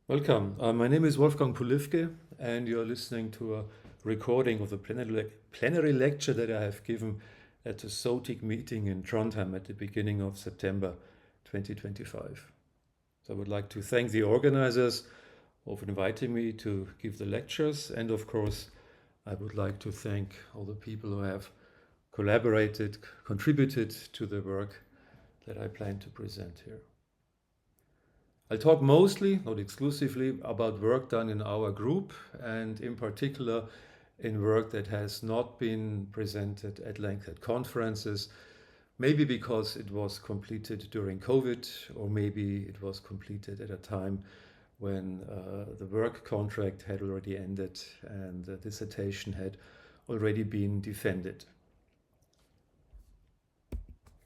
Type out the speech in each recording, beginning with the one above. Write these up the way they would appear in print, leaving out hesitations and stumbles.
Welcome. My name is Wolfgang Polifke, and you're listening to a recording of the plenary lecture that I have given at the SoTiC meeting in Trondheim at the beginning of September 2025. So I would like to thank the organizers of inviting me to give the lectures, and of course, I would like to thank all the people who have collaborated, contributed to the work that I plan to present here. I'll talk mostly, not exclusively, about work done in our group and in particular in work that has not been presented at length at conferences, maybe because it was completed during COVID, or maybe it was completed at a time when the work contract had already ended and the dissertation had already been defended.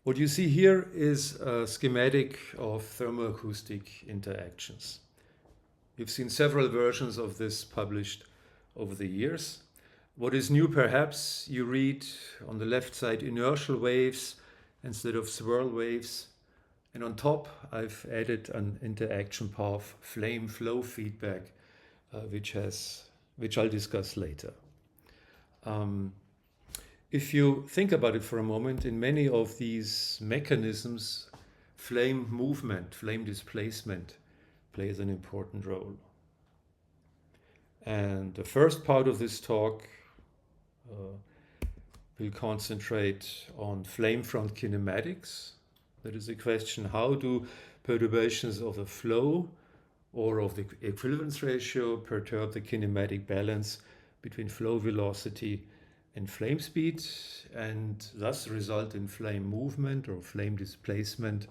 What you see here is a schematic of thermoacoustic interactions. You've seen several versions of this published over the years. What is new perhaps, you read on the left side inertial waves instead of swirl waves. And on top, I've added an interaction path, flame flow feedback, which I'll discuss later. If you think about it for a moment, in many of these mechanisms, flame movement, flame displacement plays an important role. And the first part of this talk will concentrate on flame front kinematics. That is the question, how do perturbations of the flow or of the equivalence ratio perturb the kinematic balance between flow velocity and flame speed, and thus result in flame movement or flame displacement,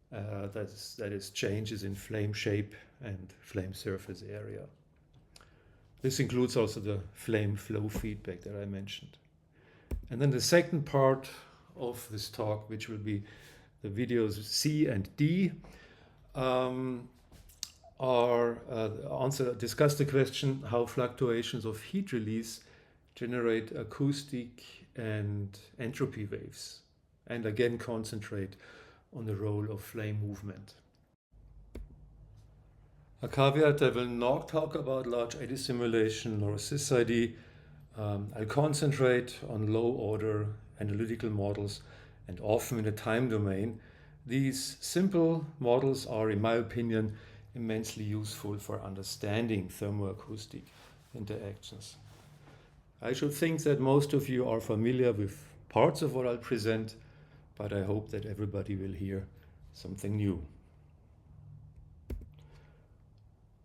that is changes in flame shape and flame surface area. This includes also the flame flow feedback that I mentioned. And then the second part of this talk, which will be the videos C and D, discuss the question how fluctuations of heat release generate acoustic and entropy waves, and again concentrate on the role of flame movement. A caveat, I will not talk about large eddy simulation or SysID. I'll concentrate on low order analytical models, and often in a time domain. These simple models are, in my opinion, immensely useful for understanding thermoacoustic interactions. I should think that most of you are familiar with parts of what I'll present, but I hope that everybody will hear something new.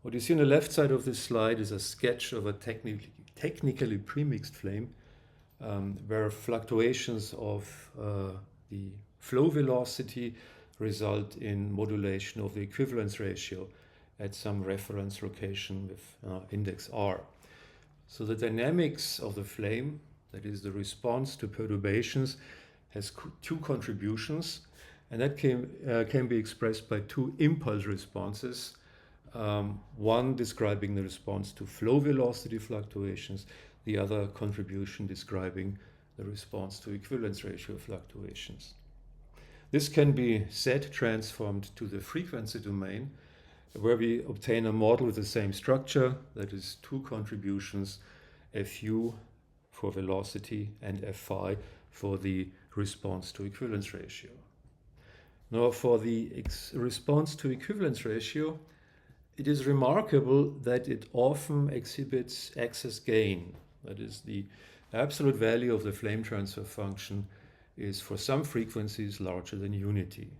What you see on the left side of this slide is a sketch of a technically premixed flame, where fluctuations of the flow velocity result in modulation of the equivalence ratio at some reference location with index R. So the dynamics of the flame, that is the response to perturbations, has two contributions, and that can be expressed by two impulse responses. One describing the response to flow velocity fluctuations, the other contribution describing the response to equivalence ratio fluctuations. This can be Z transformed to the frequency domain, where we obtain a model with the same structure, that is two contributions, Fu for velocity and Fi for the response to equivalence ratio. Now for the response to equivalence ratio, it is remarkable that it often exhibits excess gain. That is, the absolute value of the flame transfer function is for some frequencies larger than unity.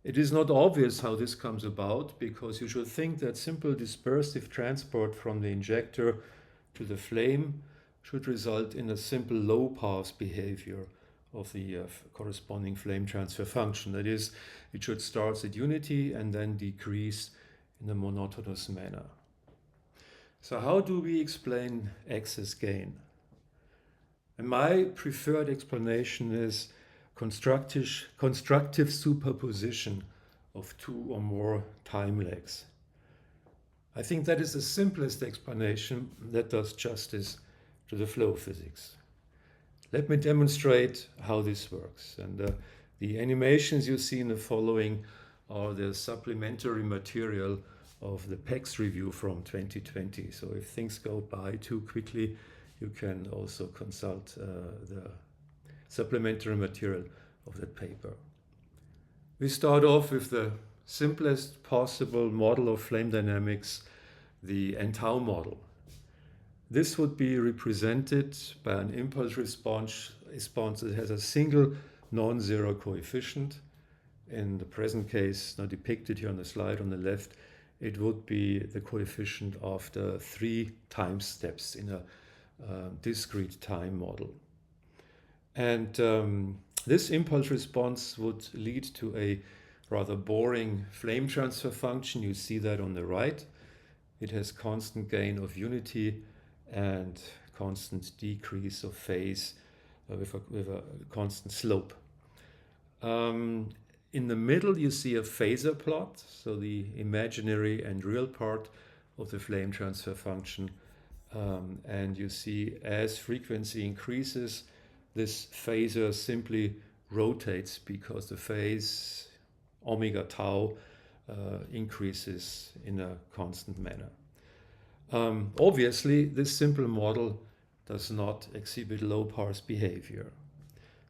It is not obvious how this comes about, because you should think that simple dispersive transport from the injector to the flame should result in a simple low-pass behavior of the corresponding flame transfer function. That is, it should start at unity and then decrease in a monotonous manner. So how do we explain excess gain? And my preferred explanation is constructive superposition of two or more time lags. I think that is the simplest explanation that does justice to the flow physics. Let me demonstrate how this works. And the animations you see in the following are the supplementary material of the PEX review from 2020. So if things go by too quickly, you can also consult the supplementary material of that paper. We start off with the simplest possible model of flame dynamics, the n-tau model. This would be represented by an impulse response that has a single non-zero coefficient. In the present case, now depicted here on the slide on the left, it would be the coefficient after 3 time steps in a discrete time model. And this impulse response would lead to a rather boring flame transfer function. You see that on the right. It has constant gain of unity and constant decrease of phase with a constant slope. In the middle you see a phasor plot, so the imaginary and real part of the flame transfer function. And you see as frequency increases, this phasor simply rotates because the phase omega tau increases in a constant manner. Obviously, this simple model does not exhibit low-pass behavior.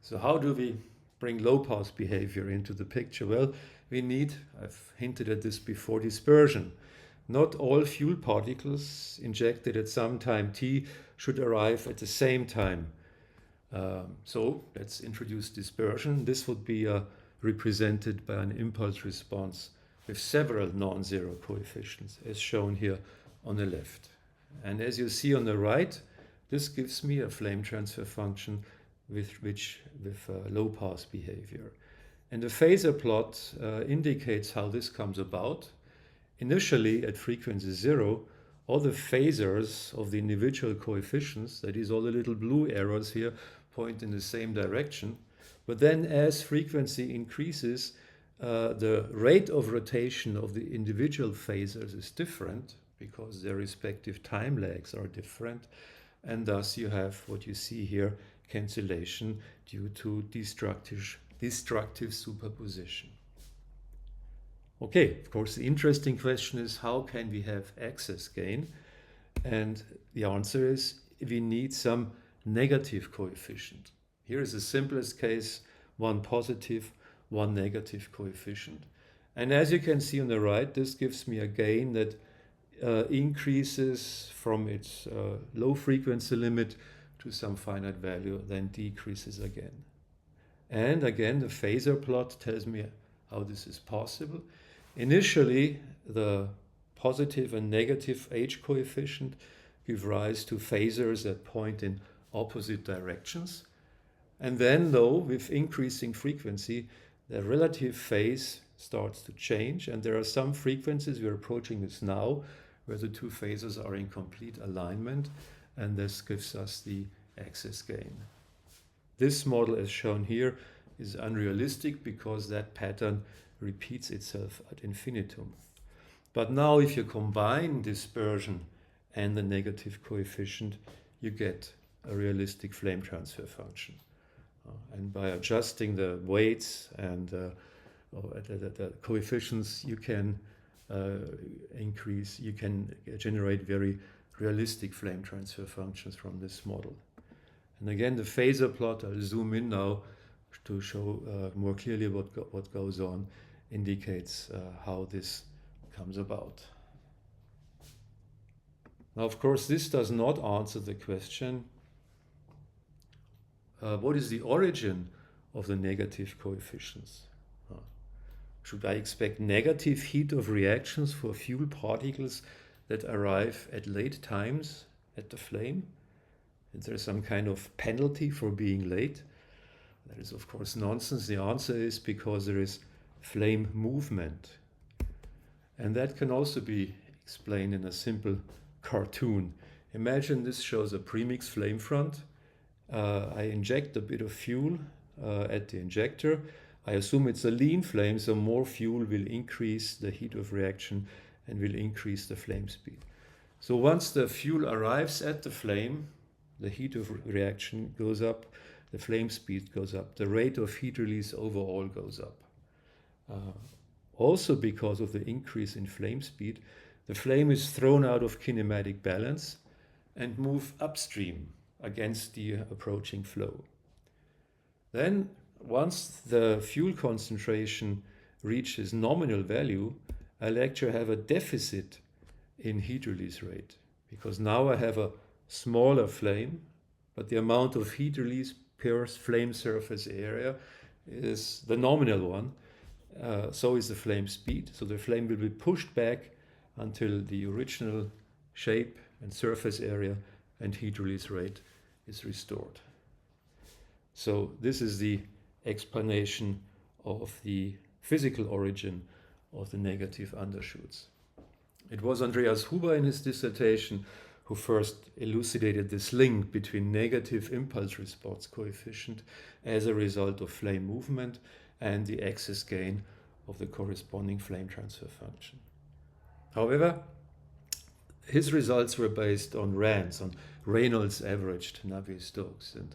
So how do we bring low-pass behavior into the picture? Well, we need, I've hinted at this before, dispersion. Not all fuel particles injected at some time t should arrive at the same time. So let's introduce dispersion. This would be represented by an impulse response with several non-zero coefficients, as shown here on the left. And as you see on the right, this gives me a flame transfer function with low pass behavior. And the phasor plot indicates how this comes about. Initially, at frequency 0, all the phasors of the individual coefficients, that is all the little blue arrows here, point in the same direction. But then as frequency increases, the rate of rotation of the individual phasors is different because their respective time lags are different. And thus you have what you see here, cancellation due to destructive superposition. Okay, of course, the interesting question is how can we have excess gain? And the answer is we need some negative coefficient. Here is the simplest case, one positive, one negative coefficient. And as you can see on the right, this gives me a gain that increases from its low frequency limit to some finite value, then decreases again. And again, the phasor plot tells me how this is possible. Initially, the positive and negative H coefficient give rise to phasors that point in opposite directions. And then, though, with increasing frequency, the relative phase starts to change. And there are some frequencies, we're approaching this now, where the two phasors are in complete alignment. And this gives us the excess gain. This model, as shown here, is unrealistic because that pattern repeats itself ad infinitum. But now if you combine dispersion and the negative coefficient, you get a realistic flame transfer function. And by adjusting the weights and the coefficients, you can generate very realistic flame transfer functions from this model. And again, the phasor plot, I'll zoom in now to show more clearly what goes on, indicates how this comes about. Now, of course, this does not answer the question, what is the origin of the negative coefficients? Should I expect negative heat of reactions for fuel particles that arrive at late times at the flame? Is there some kind of penalty for being late? That is, of course, nonsense. The answer is because there is flame movement. And that can also be explained in a simple cartoon. Imagine this shows a premixed flame front. I inject a bit of fuel at the injector. I assume it's a lean flame, so more fuel will increase the heat of reaction and will increase the flame speed. So once the fuel arrives at the flame, the heat of reaction goes up, the flame speed goes up, the rate of heat release overall goes up. also because of the increase in flame speed, the flame is thrown out of kinematic balance and move upstream against the approaching flow. Then, once the fuel concentration reaches nominal value, I'll actually have a deficit in heat release rate, because now I have a smaller flame, but the amount of heat release per flame surface area is the nominal one. So is the flame speed. So the flame will be pushed back until the original shape and surface area and heat release rate is restored. So this is the explanation of the physical origin of the negative undershoots. It was Andreas Huber in his dissertation who first elucidated this link between negative impulse response coefficient as a result of flame movement and the excess gain of the corresponding flame transfer function. However, his results were based on RANS, on Reynolds averaged Navier-Stokes. And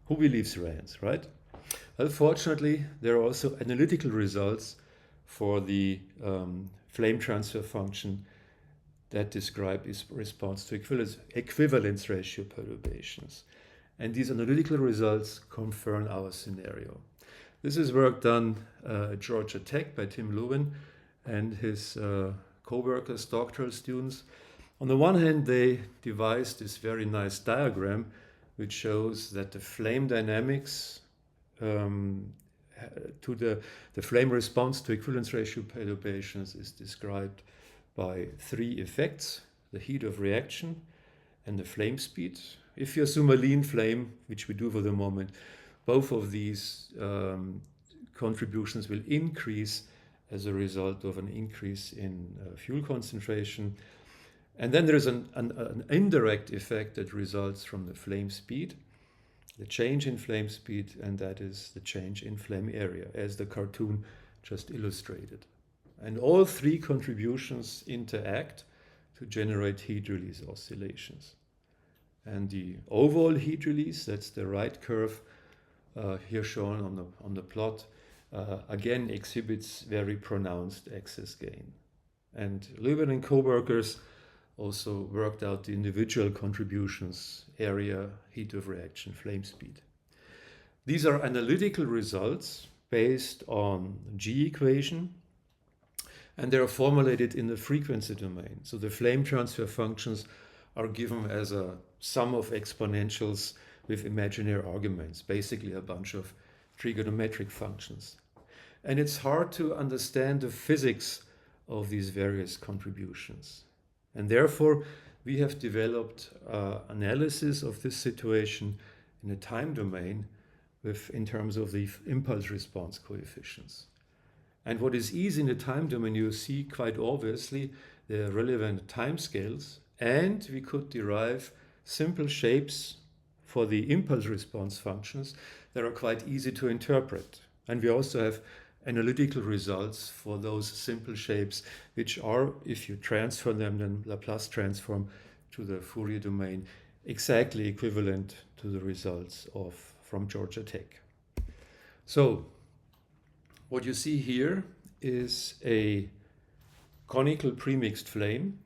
who believes RANS, right? Unfortunately, there are also analytical results for the flame transfer function that describe its response to equivalence ratio perturbations. And these analytical results confirm our scenario. This is work done at Georgia Tech by Tim Lewin and his co-workers, doctoral students. On the one hand, they devised this very nice diagram which shows that the flame dynamics to the flame response to equivalence ratio perturbations is described by three effects: the heat of reaction and the flame speed. If you assume a lean flame, which we do for the moment, both of these contributions will increase as a result of an increase in fuel concentration. And then there is an indirect effect that results from the flame speed, the change in flame speed, and that is the change in flame area, as the cartoon just illustrated. And all three contributions interact to generate heat release oscillations. And the overall heat release, that's the right curve here shown on the plot, again exhibits very pronounced excess gain. And Lewin and co-workers also worked out the individual contributions: area, heat of reaction, flame speed. These are analytical results based on G equation, and they are formulated in the frequency domain. So the flame transfer functions are given as a sum of exponentials with imaginary arguments, basically a bunch of trigonometric functions. And it's hard to understand the physics of these various contributions. And therefore, we have developed analysis of this situation in a time domain in terms of the impulse response coefficients. And what is easy in the time domain, you see quite obviously the relevant time scales, and we could derive simple shapes for the impulse response functions that are quite easy to interpret. And we also have analytical results for those simple shapes, which are, if you transfer them, then Laplace transform to the Fourier domain, exactly equivalent to the results from Georgia Tech. So what you see here is a conical premixed flame,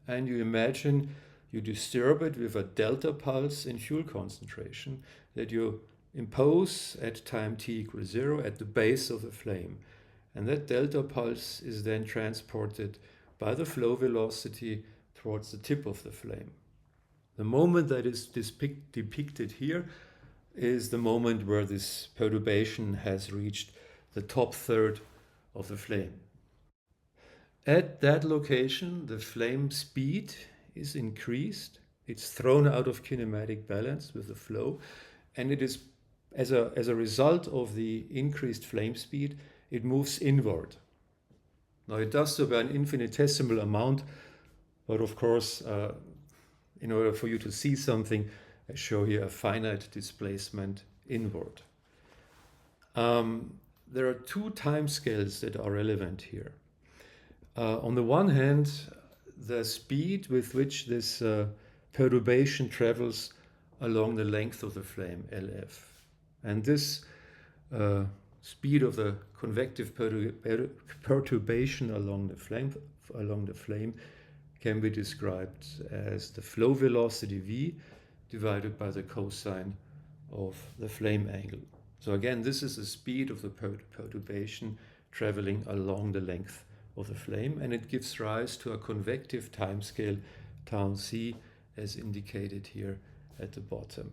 and you imagine you disturb it with a delta pulse in fuel concentration that you impose at time t equals 0 at the base of the flame. And that delta pulse is then transported by the flow velocity towards the tip of the flame. The moment that is depicted here is the moment where this perturbation has reached the top third of the flame. At that location, the flame speed is increased. It's thrown out of kinematic balance with the flow, and it is as a result of the increased flame speed, it moves inward. Now it does so by an infinitesimal amount, but of course, in order for you to see something, I show here a finite displacement inward. There are two time scales that are relevant here. On the one hand, the speed with which this perturbation travels along the length of the flame, LF. And this speed of the convective perturbation along the flame can be described as the flow velocity v divided by the cosine of the flame angle. So again, this is the speed of the perturbation traveling along the length of the flame, and it gives rise to a convective timescale tau c as indicated here at the bottom.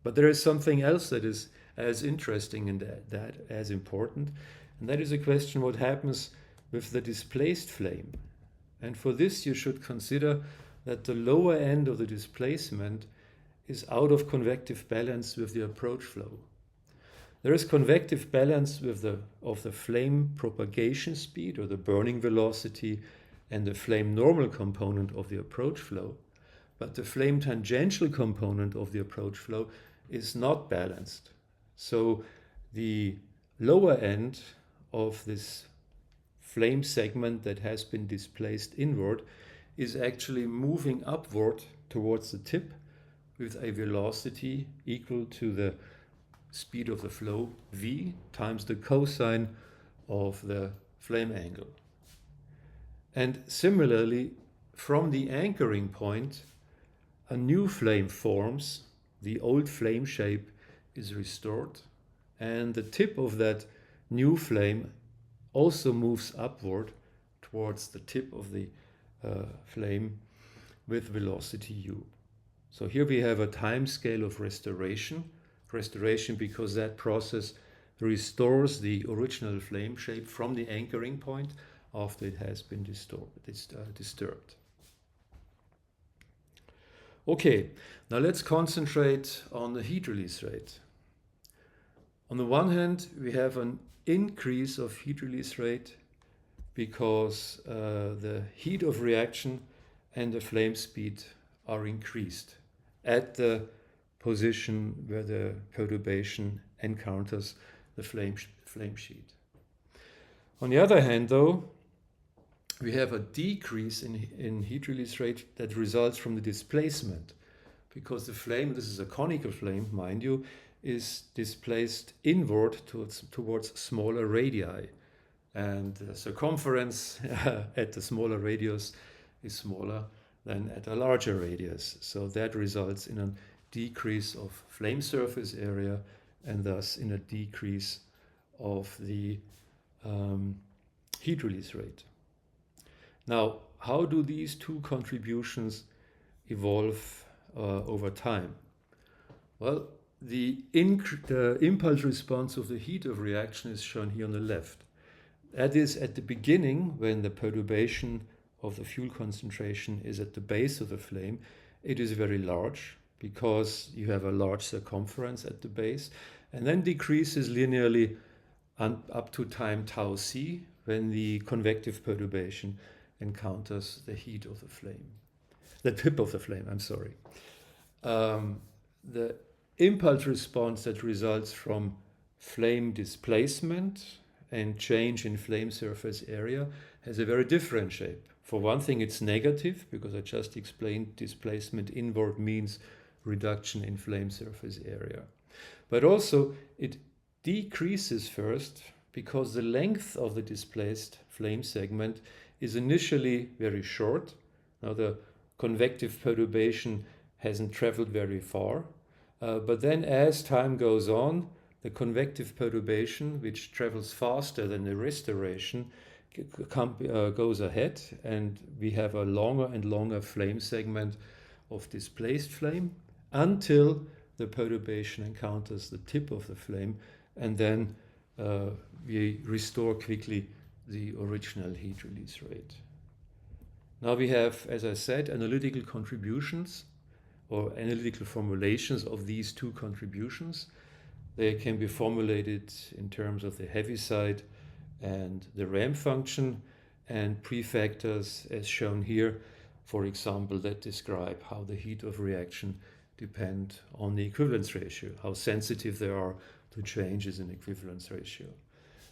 But there is something else that is as interesting and that as important, and that is a question what happens with the displaced flame. And for this you should consider that the lower end of the displacement is out of convective balance with the approach flow. There is convective balance with of the flame propagation speed or the burning velocity and the flame normal component of the approach flow, but the flame tangential component of the approach flow is not balanced. So the lower end of this flame segment that has been displaced inward is actually moving upward towards the tip with a velocity equal to the speed of the flow v times the cosine of the flame angle. And similarly, from the anchoring point, a new flame forms, the old flame shape is restored, and the tip of that new flame also moves upward towards the tip of the flame with velocity u. So here we have a time scale of restoration because that process restores the original flame shape from the anchoring point after it has been disturbed. Okay, now let's concentrate on the heat release rate. On the one hand, we have an increase of heat release rate because the heat of reaction and the flame speed are increased at the position where the perturbation encounters the flame sheet. On the other hand, though, we have a decrease in heat release rate that results from the displacement, because the flame, this is a conical flame, mind you, is displaced inward towards smaller radii, and the circumference at the smaller radius is smaller than at a larger radius. So that results in a decrease of flame surface area and thus in a decrease of the heat release rate. Now, how do these two contributions evolve over time? Well, the impulse response of the heat of reaction is shown here on the left. That is at the beginning, when the perturbation of the fuel concentration is at the base of the flame, it is very large because you have a large circumference at the base, and then decreases linearly up to time tau c when the convective perturbation encounters the heat of the flame, the tip of the flame, I'm sorry. The impulse response that results from flame displacement and change in flame surface area has a very different shape. For one thing, it's negative, because I just explained displacement inward means reduction in flame surface area. But also, it decreases first because the length of the displaced flame segment is initially very short. Now, the convective perturbation hasn't traveled very far, but then as time goes on, the convective perturbation, which travels faster than the restoration, goes ahead, and we have a longer and longer flame segment of displaced flame until the perturbation encounters the tip of the flame, and then we restore quickly the original heat release rate. Now we have, as I said, analytical contributions or analytical formulations of these two contributions. They can be formulated in terms of the Heaviside and the ramp function, and prefactors as shown here, for example, that describe how the heat of reaction depend on the equivalence ratio, how sensitive they are to changes in equivalence ratio.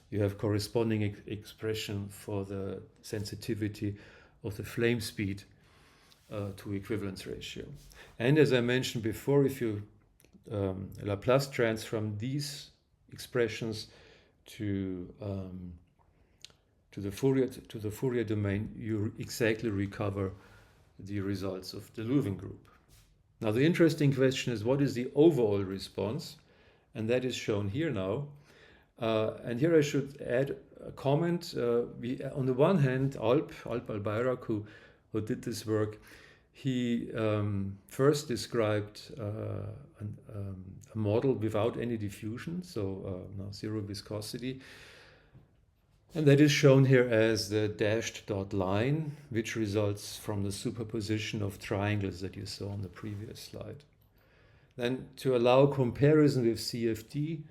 You have corresponding expression for the sensitivity of the flame speed to equivalence ratio. And as I mentioned before, if you Laplace transform these expressions to the Fourier domain, you exactly recover the results of the Leuven group. Now the interesting question is, what is the overall response? And that is shown here now. And here I should add a comment. On the one hand, Alp Albayrak, who did this work, he first described a model without any diffusion, so zero viscosity. And that is shown here as the dashed dot line, which results from the superposition of triangles that you saw on the previous slide. Then, to allow comparison with CFD,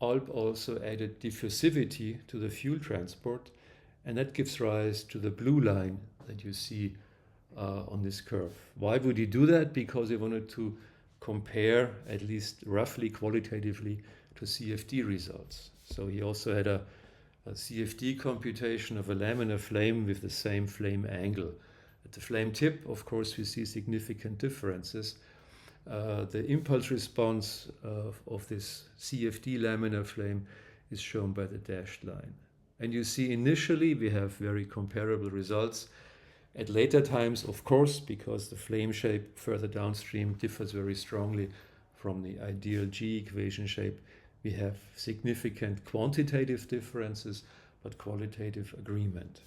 Alp also added diffusivity to the fuel transport, and that gives rise to the blue line that you see on this curve. Why would he do that? Because he wanted to compare, at least roughly qualitatively, to CFD results. So he also had a CFD computation of a laminar flame with the same flame angle. At the flame tip, of course, we see significant differences. The impulse response of this CFD laminar flame is shown by the dashed line. And you see initially we have very comparable results. At later times, of course, because the flame shape further downstream differs very strongly from the ideal G equation shape, we have significant quantitative differences, but qualitative agreement.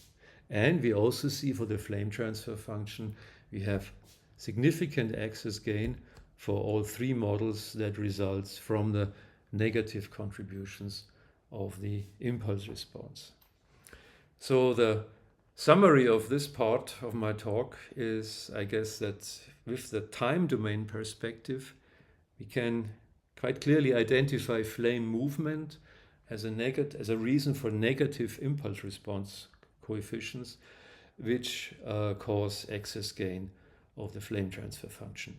And we also see for the flame transfer function, we have significant excess gain for all three models that results from the negative contributions of the impulse response. So the summary of this part of my talk is, I guess, that with the time domain perspective, we can quite clearly identify flame movement as a reason for negative impulse response coefficients, which cause excess gain of the flame transfer function.